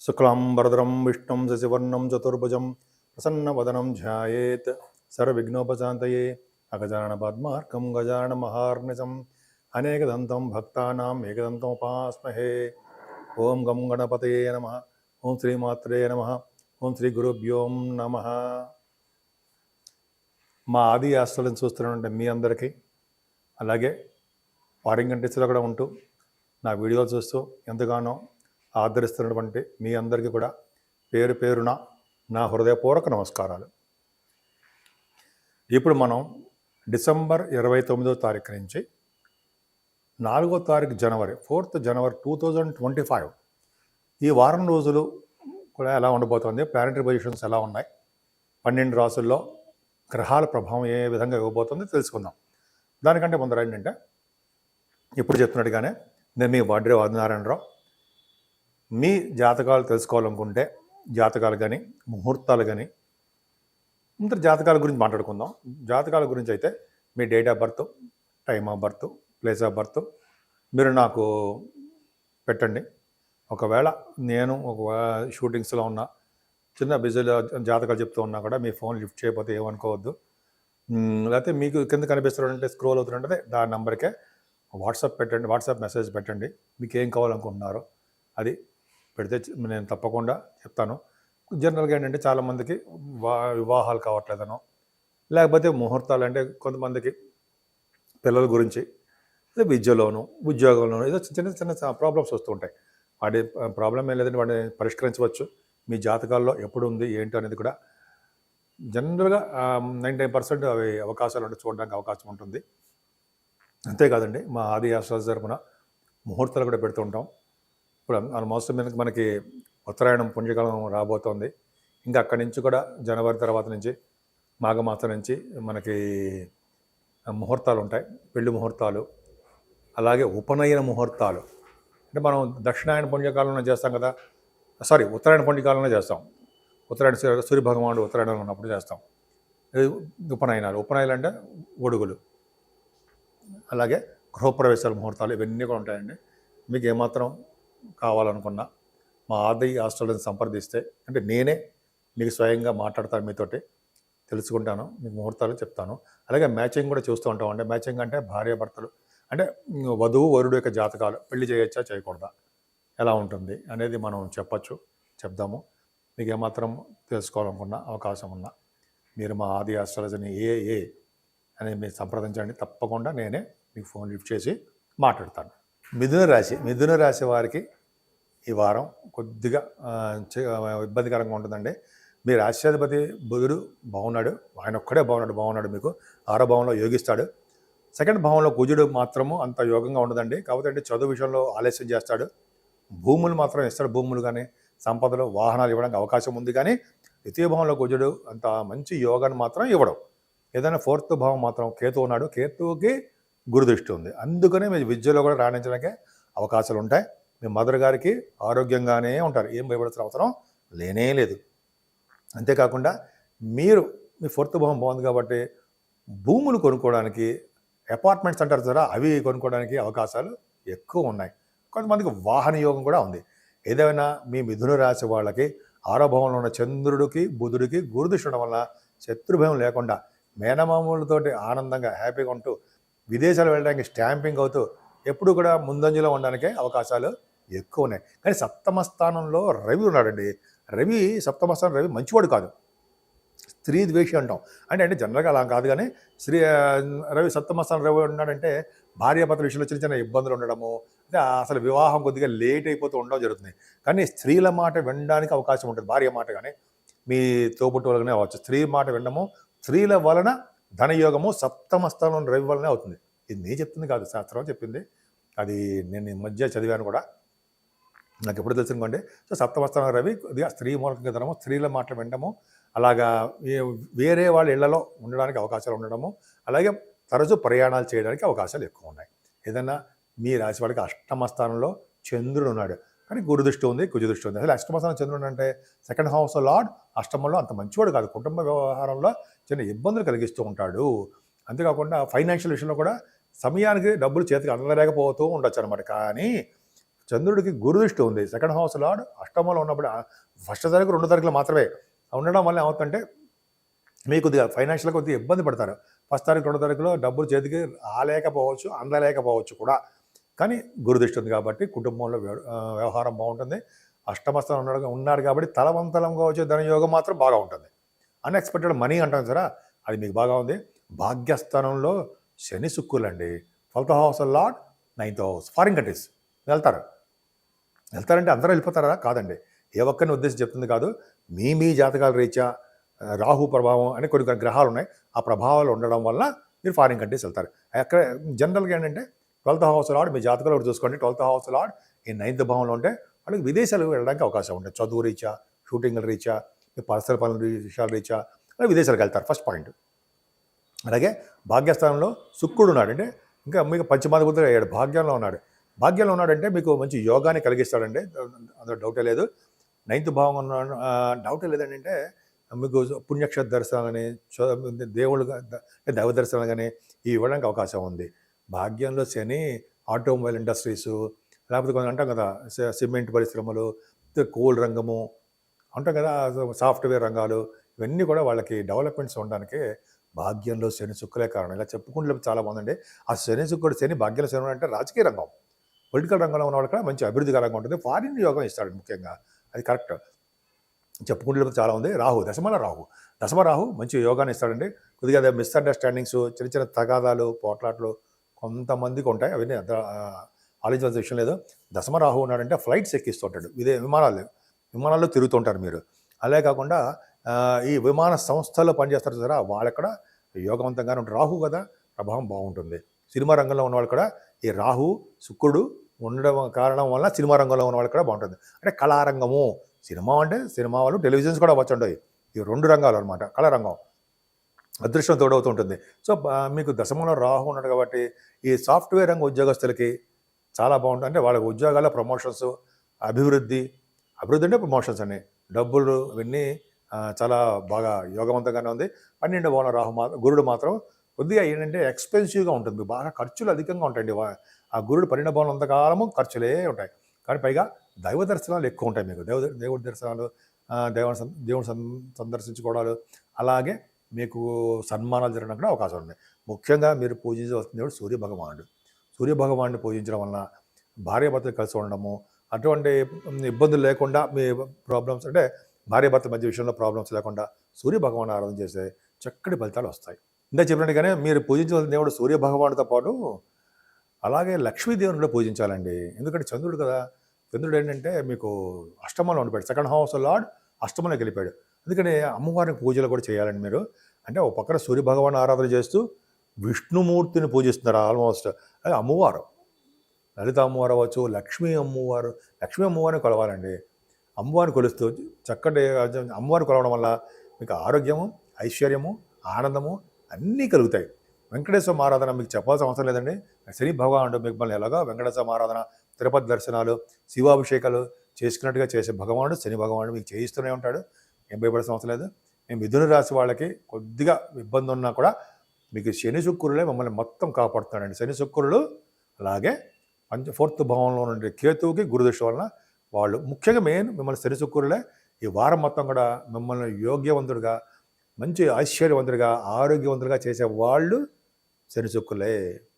शुक्लांबरधरं विष्णुं शशिवर्णं चतुर्भुजं प्रसन्नवदनं ध्यायेत् सर्वविघ्नोपशान्तये अगजाननपद्मार्कं गजाननमहार्निशम् अनेकदन्तं भक्तानाम् एकदन्तमुपास्महे। ओं गं गणपतये नमः। ओं श्रीमात्रे नमः। ఓం శ్రీ గురుభ్యో నమః. మా ఆది ఆస్ట్రాలను చూస్తున్నటువంటి మీ అందరికీ, అలాగే ఫారిన్ కంట్రీస్లో కూడా ఉంటూ నా వీడియోలు చూస్తూ ఎంతగానో ఆదరిస్తున్నటువంటి మీ అందరికీ కూడా పేరు పేరున నా హృదయపూర్వక నమస్కారాలు. ఇప్పుడు మనం డిసెంబర్ 29వ తారీఖు నుంచి 4వ తారీఖు జనవరి 4th జనవరి 2025 ఈ వారం రోజులు కూడా ఎలా ఉండబోతోంది, ప్లానెటరీ పొజిషన్స్ ఎలా ఉన్నాయి, 12 రాసుల్లో గ్రహాల ప్రభావం ఏ విధంగా ఇవ్వబోతుందో తెలుసుకుందాం. దానికంటే ముందర ఏంటంటే, ఇప్పుడు చెప్తున్నట్టుగానే నేను మీ వాడ్రే ఆదినారాయణరావు. మీ జాతకాలు తెలుసుకోవాలనుకుంటే జాతకాలు కానీ ముహూర్తాలు కానీ ఇంత జాతకాల గురించి మాట్లాడుకుందాం. జాతకాల గురించి అయితే మీ date of birth, time of birth, place of birth మీరు నాకు పెట్టండి. ఒకవేళ నేను షూటింగ్స్లో ఉన్న చిన్న బిజీలో జాతకాలు చెప్తూ ఉన్నా కూడా మీ ఫోన్ లిఫ్ట్ చేయకపోతే ఏమనుకోవద్దు. లేకపోతే మీకు కింద కనిపిస్తున్నట్టే స్క్రోల్ అవుతుంటే దాని నెంబర్కే వాట్సాప్ మెసేజ్ పెట్టండి. మీకు ఏం కావాలనుకుంటున్నారో అది పెడితే నేను తప్పకుండా చెప్తాను. జనరల్గా ఏంటంటే చాలామందికి వివాహాలు కావట్లేదనో, లేకపోతే ముహూర్తాలు అంటే కొంతమందికి పిల్లల గురించి, విద్యలోను ఉద్యోగంలోను ఏదో చిన్న చిన్న ప్రాబ్లమ్స్ వస్తూ ఉంటాయి. వాటి ప్రాబ్లం ఏం లేదంటే వాటిని పరిష్కరించవచ్చు. మీ జాతకాల్లో ఎప్పుడు ఉంది ఏంటి అనేది కూడా జనరల్గా 99% అవి అవకాశాలు ఉంటే చూడడానికి అవకాశం ఉంటుంది. అంతేకాదండి, మా ఆది ఆస్ట్రాలజీ తరపున ముహూర్తాలు కూడా పెడుతూ ఉంటాం. ఇప్పుడు ఆల్మోస్ట్ మనకి ఉత్తరాయణం పుణ్యకాలం రాబోతోంది. ఇంకా అక్కడి నుంచి కూడా జనవరి తర్వాత నుంచి మాఘమాసం నుంచి మనకి ముహూర్తాలు ఉంటాయి, పెళ్లి ముహూర్తాలు, అలాగే ఉపనయన ముహూర్తాలు. అంటే మనం దక్షిణాయన పుణ్యకాలంలో చేస్తాం కదా, ఉత్తరాయణ పుణ్యకాలంలో చేస్తాం. ఉత్తరాయణ సూర్యభగవానుడు ఉత్తరాయణంలో ఉన్నప్పుడు చేస్తాం. ఉపనయనాలు అంటే ఒడుగులు, అలాగే గృహప్రవేశాల ముహూర్తాలు, ఇవన్నీ కూడా ఉంటాయండి. మీకు ఏమాత్రం కావాలనుకున్నా మా ఆది ఆస్ట్రాలజీని సంప్రదిస్తే, అంటే నేనే మీకు స్వయంగా మాట్లాడతాను, మీతోటి తెలుసుకుంటాను, మీకు ముహూర్తాలు చెప్తాను. అలాగే మ్యాచింగ్ కూడా చూస్తూ ఉంటాం. అంటే మ్యాచింగ్ అంటే భార్యాభర్తలు, అంటే వధువు వరుడు యొక్క జాతకాలు, పెళ్లి చేయొచ్చా చేయకూడదా, ఎలా ఉంటుంది అనేది మనం చెప్దాము. మీకు ఏమాత్రం తెలుసుకోవాలనుకున్న అవకాశం ఉన్నా మీరు మా ఆది ఆస్ట్రాలజీని ఏ అనేది మీరు సంప్రదించండి. తప్పకుండా నేనే మీకు ఫోన్ లిఫ్ట్ చేసి మాట్లాడతాను. మిథున రాశి వారికి ఈ వారం కొద్దిగా ఇబ్బందికరంగా ఉంటుందండి. మీ రాశ్యాధిపతి బుధుడు బాగున్నాడు, ఆయన ఒక్కడే బాగున్నాడు. మీకు 6వ భావంలో యోగిస్తాడు. 2nd భావంలో కుజుడు మాత్రము అంత యోగంగా ఉండదండి. కాబట్టి అంటే చదువు విషయంలో ఆలస్యం చేస్తాడు. భూములు మాత్రం ఇస్తాడు, భూములు కానీ సంపదలు వాహనాలు ఇవ్వడానికి అవకాశం ఉంది. కానీ 2వ భావంలో కుజుడు అంత మంచి యోగాన్ని మాత్రం ఇవ్వడం. ఏదైనా 4th భావం మాత్రం కేతు ఉన్నాడు, కేతువుకి గురుదృష్టి ఉంది. అందుకనే మీ విద్యలో కూడా రాణించడానికి అవకాశాలు ఉంటాయి. మీ మదర్ గారికి ఆరోగ్యంగానే ఉంటారు, ఏం భయపడాల్సిన అవసరం లేనే లేదు. అంతేకాకుండా మీరు మీ 4th భావం బాగుంది కాబట్టి భూములు కొనుక్కోవడానికి, అపార్ట్మెంట్స్ అంటారు కదా, అవి కొనుక్కోవడానికి అవకాశాలు ఎక్కువ ఉన్నాయి. కొంతమందికి వాహన యోగం కూడా ఉంది. ఏదైనా మీ మిథున రాశి వాళ్ళకి 6వ భావంలో ఉన్న చంద్రుడికి బుధుడికి గురుదృష్టి ఉండడం వల్ల శత్రుభయం లేకుండా మేనమామూలతోటి ఆనందంగా హ్యాపీగా ఉంటూ విదేశాలు వెళ్ళడానికి స్టాంపింగ్ అవుతూ ఎప్పుడు కూడా ముందంజలో ఉండడానికే అవకాశాలు ఎక్కువ ఉన్నాయి. కానీ 7వ స్థానంలో రవి ఉన్నాడండి. సప్తమ స్థానం రవి మంచివాడు కాదు, స్త్రీ ద్వేషి అంటాం. అంటే జనరల్గా అలా కాదు. కానీ రవి 7వ స్థానం రవి ఉన్నాడంటే భార్యాభర్తల విషయంలో చిన్న చిన్న ఇబ్బందులు ఉండడము, అంటే అసలు వివాహం కొద్దిగా లేట్ అయిపోతూ ఉండడం జరుగుతుంది. కానీ స్త్రీల మాట వినడానికి అవకాశం ఉంటుంది. భార్య మాట కానీ మీ తోబుట్టు వలనే అవ్వచ్చు. స్త్రీ మాట వినడము, స్త్రీల వలన ధనయోగము 7వ స్థానం రవి వలనే అవుతుంది. ఇది నేను చెప్తుంది కాదు, శాస్త్రం చెప్పింది. అది నేను ఈ మధ్య చదివాను కూడా, నాకు ఎప్పుడు తెలుసునుకోండి. సో 7వ స్థానం రవి కొద్దిగా స్త్రీ మూలకంగా ధనము, స్త్రీల మాటలు వినడము, అలాగా వేరే వాళ్ళ ఇళ్లలో ఉండడానికి అవకాశాలు ఉండడము, అలాగే తరచూ ప్రయాణాలు చేయడానికి అవకాశాలు ఎక్కువ ఉన్నాయి. ఏదైనా మీ రాశి వాళ్ళకి 8వ స్థానంలో చంద్రుడు ఉన్నాడు, కానీ గురుదృష్టి ఉంది, కుజదృష్టి ఉంది. అసలు 8వ స్థానం చంద్రుడు అంటే 2nd హౌస్ లార్డ్, అష్టమంలో అంత మంచివాడు కాదు. కుటుంబ వ్యవహారంలో చిన్న ఇబ్బందులు కలిగిస్తూ ఉంటాడు. అంతేకాకుండా ఫైనాన్షియల్ విషయంలో కూడా సమయానికి డబ్బులు చేతికి అందలేకపోతూ ఉండొచ్చు అనమాట. కానీ చంద్రుడికి గురుదృష్టి ఉంది. సెకండ్ హౌస్ లార్డ్ అష్టమంలో ఉన్నప్పుడు ఫస్ట్ తారీఖు 2 తారీఖులో మాత్రమే ఉండడం వల్ల ఏమవుతుందంటే మీకు కొద్దిగా ఫైనాన్షియల్గా కొద్దిగా ఇబ్బంది పడతారు. ఫస్ట్ తారీఖు 2 తారీఖులో డబ్బులు చేతికి రాలేకపోవచ్చు, అందలేకపోవచ్చు కూడా. కానీ గురుదృష్టి ఉంది కాబట్టి కుటుంబంలో వ్యవహారం బాగుంటుంది. అష్టమస్థానం ఉన్నాడు కాబట్టి తలవంతలంగా వచ్చే ధనయోగం మాత్రం బాగా ఉంటుంది. అన్ఎక్స్పెక్టెడ్ మనీ అంటాం సరే, అది మీకు బాగా ఉంది. భాగ్యస్థానంలో శని శుక్రులండి. 12th house lord 9th house. Foreign countries వెళ్తారంటే అందరూ వెళ్ళిపోతారా? కాదండి. ఏ ఒక్కరిని ఉద్దేశం చెప్తుంది కాదు. మీ జాతకాల రీత్యా రాహు ప్రభావం అని కొన్ని గ్రహాలు ఉన్నాయి. ఆ ప్రభావాలు ఉండడం వల్ల మీరు ఫారిన్ కంట్రీస్ వెళ్తారు. అక్కడ జనరల్గా ఏంటంటే 12th హౌస్ లార్డ్ మీ జాతకంలో చూసుకోండి. 12th హౌస్ లార్డ్ ఈ 9th భావంలో ఉంటే వాళ్ళకి విదేశాలకు వెళ్ళడానికి అవకాశం ఉంటుంది. చదువు రీత్యా, షూటింగ్ల రీత్యా, మీ పర్సనల్ పనుల విషయాల రీత్యా విదేశాలకు వెళ్తారు. First point. అలాగే భాగ్యస్థానంలో శుక్రుడు ఉన్నాడు. అంటే ఇంకా మీకు పంచమాధిపతుడు అయ్యాడు. భాగ్యంలో ఉన్నాడంటే మీకు మంచి యోగాన్ని కలిగిస్తాడండి. అందులో డౌటే లేదు. 9th భావం ఉన్నాడు, డౌటే లేదండి. అంటే మీకు పుణ్యక్షేత్ర దర్శనాలని, దైవ దర్శనాలు కానీ ఇవి ఇవ్వడానికి అవకాశం ఉంది. భాగ్యంలో శని ఆటోమొబైల్ ఇండస్ట్రీసు, లేకపోతే కొంచెం అంటాం కదా సిమెంట్ పరిశ్రమలు, కోల్ రంగము అంటాం కదా, సాఫ్ట్వేర్ రంగాలు, ఇవన్నీ కూడా వాళ్ళకి డెవలప్మెంట్స్ ఉండడానికి భాగ్యంలో శని శుక్రులే కారణం. ఇలా చెప్పుకుంటే చాలా బాగుందండి. ఆ శని భాగ్యంలో శని అంటే రాజకీయ రంగం, పొలిటికల్ రంగంలో ఉన్న వాళ్ళకి మంచి అభివృద్ధికరంగా ఉంటుంది. ఫారిన్ యోగం ఇస్తాడు ముఖ్యంగా, అది కరెక్ట్. చెప్పుకుంటే చాలా ఉంది. దశమ రాహు మంచి యోగాన్ని ఇస్తాడండి. కొద్దిగా అదే మిస్అండర్స్టాండింగ్స్, చిన్న చిన్న తగాదాలు, పోట్లాట్లు కొంతమందికి ఉంటాయి. అవన్నీ ఆలోచించాల్సిన విషయం లేదు. దశమ రాహు ఉన్నాడంటే ఫ్లైట్స్ ఎక్కిస్తుంటాడు. విమానాల్లో తిరుగుతుంటారు మీరు. అలాగే కాకుండా ఈ విమాన సంస్థల్లో పనిచేస్తారు కదా, వాళ్ళక్కడ యోగవంతంగానే ఉంటారు. రాహు కదా, ప్రభావం బాగుంటుంది. సినిమా రంగంలో ఉన్న వాళ్ళు కూడా ఈ రాహు శుక్రుడు ఉండడం కారణం వల్ల సినిమా రంగంలో ఉన్న వాళ్ళు కూడా బాగుంటుంది. అంటే కళారంగము, సినిమా అంటే సినిమా వాళ్ళు, టెలివిజన్స్ కూడా వచ్చుంటాయి. ఈ 2 రంగాలు అనమాట. కళారంగం అదృష్టం తోడవుతుంటుంది. సో మీకు దశమంలో రాహు ఉన్నాడు కాబట్టి ఈ సాఫ్ట్వేర్ రంగ ఉద్యోగస్తులకి చాలా బాగుంటుంది. అంటే వాళ్ళకి ఉద్యోగాల ప్రమోషన్స్, అభివృద్ధి అంటే ప్రమోషన్స్ అని, డబ్బులు ఇవన్నీ చాలా బాగా యోగవంతంగానే ఉంది. 12వ భావంలో గురుడు మాత్రం కొద్దిగా ఏంటంటే ఎక్స్పెన్సివ్గా ఉంటుంది. బాగా ఖర్చులు అధికంగా ఉంటాయండి. ఆ గురుడు 12వ భావంలో అంతకాలము ఖర్చులే ఉంటాయి. కానీ పైగా దైవ దర్శనాలు ఎక్కువ ఉంటాయి మీకు. దేవుడి దర్శనాలు, దేవుని సందర్శించుకోవడాలు, అలాగే మీకు సన్మానాలు జరగడానికి కూడా అవకాశం ఉంది. ముఖ్యంగా మీరు పూజించవలసిన దేవుడు సూర్యభగవాన్ని పూజించడం వలన భార్యాభర్తలు కలిసి ఉండడము, అటువంటి ఇబ్బందులు లేకుండా మీ ప్రాబ్లమ్స్ అంటే భార్యాభర్త మధ్య విషయంలో ప్రాబ్లమ్స్ లేకుండా సూర్యభగవాన్ని ఆరాధన చేసే చక్కటి ఫలితాలు వస్తాయి. ఇంకా చెప్పినట్టుగానే మీరు పూజించవలసిన దేవుడు సూర్యభగవానుడితో పాటు అలాగే లక్ష్మీదేవిని కూడా పూజించాలండి. ఎందుకంటే చంద్రుడు కదా, చంద్రుడు ఏంటంటే మీకు అష్టమంలో ఉండిపోయాడు. సెకండ్ హౌస్ లార్డ్ అష్టమంలోకి వెళ్ళిపోయాడు. అందుకని అమ్మవారికి పూజలు కూడా చేయాలండి మీరు. అంటే ఒక పక్కన సూర్యభగవాన్ ఆరాధన చేస్తూ విష్ణుమూర్తిని పూజిస్తున్నారు ఆల్మోస్ట్. అది అమ్మవారు, లలిత అమ్మవారు అవ్వచ్చు, లక్ష్మీ అమ్మవారిని కొలవాలండి. అమ్మవారిని కొలుస్తూ చక్కటి అమ్మవారిని కొలవడం వల్ల మీకు ఆరోగ్యము, ఐశ్వర్యము, ఆనందము అన్నీ కలుగుతాయి. వెంకటేశ్వర ఆరాధన మీకు చెప్పాల్సిన అవసరం లేదండి. శని భగవానుడు మిమ్మల్ని ఎలాగా వెంకటేశ్వర ఆరాధన, తిరుపతి దర్శనాలు, శివాభిషేకాలు చేసుకున్నట్టుగా చేసే భగవానుడు శని భగవానుడు మీకు చేయిస్తూనే ఉంటాడు. ఏం భయపడాల్సిన అవసరం లేదు. మేము మిథున రాశి వాళ్ళకి కొద్దిగా ఇబ్బంది ఉన్నా కూడా మీకు శని శుక్రులే మిమ్మల్ని మొత్తం కాపాడుతున్నాడండి. శని శుక్రులు అలాగే 4th భావంలో నుండి కేతువుకి గురుదృష్టి వలన వాళ్ళు ముఖ్యంగా మిమ్మల్ని శని శుక్రులే ఈ వారం మొత్తం కూడా మిమ్మల్ని యోగ్యవంతుడిగా, మంచి ఐశ్వర్యవంతుడిగా, ఆరోగ్యవంతుడిగా చేసే వాళ్ళు శని శుక్రులే.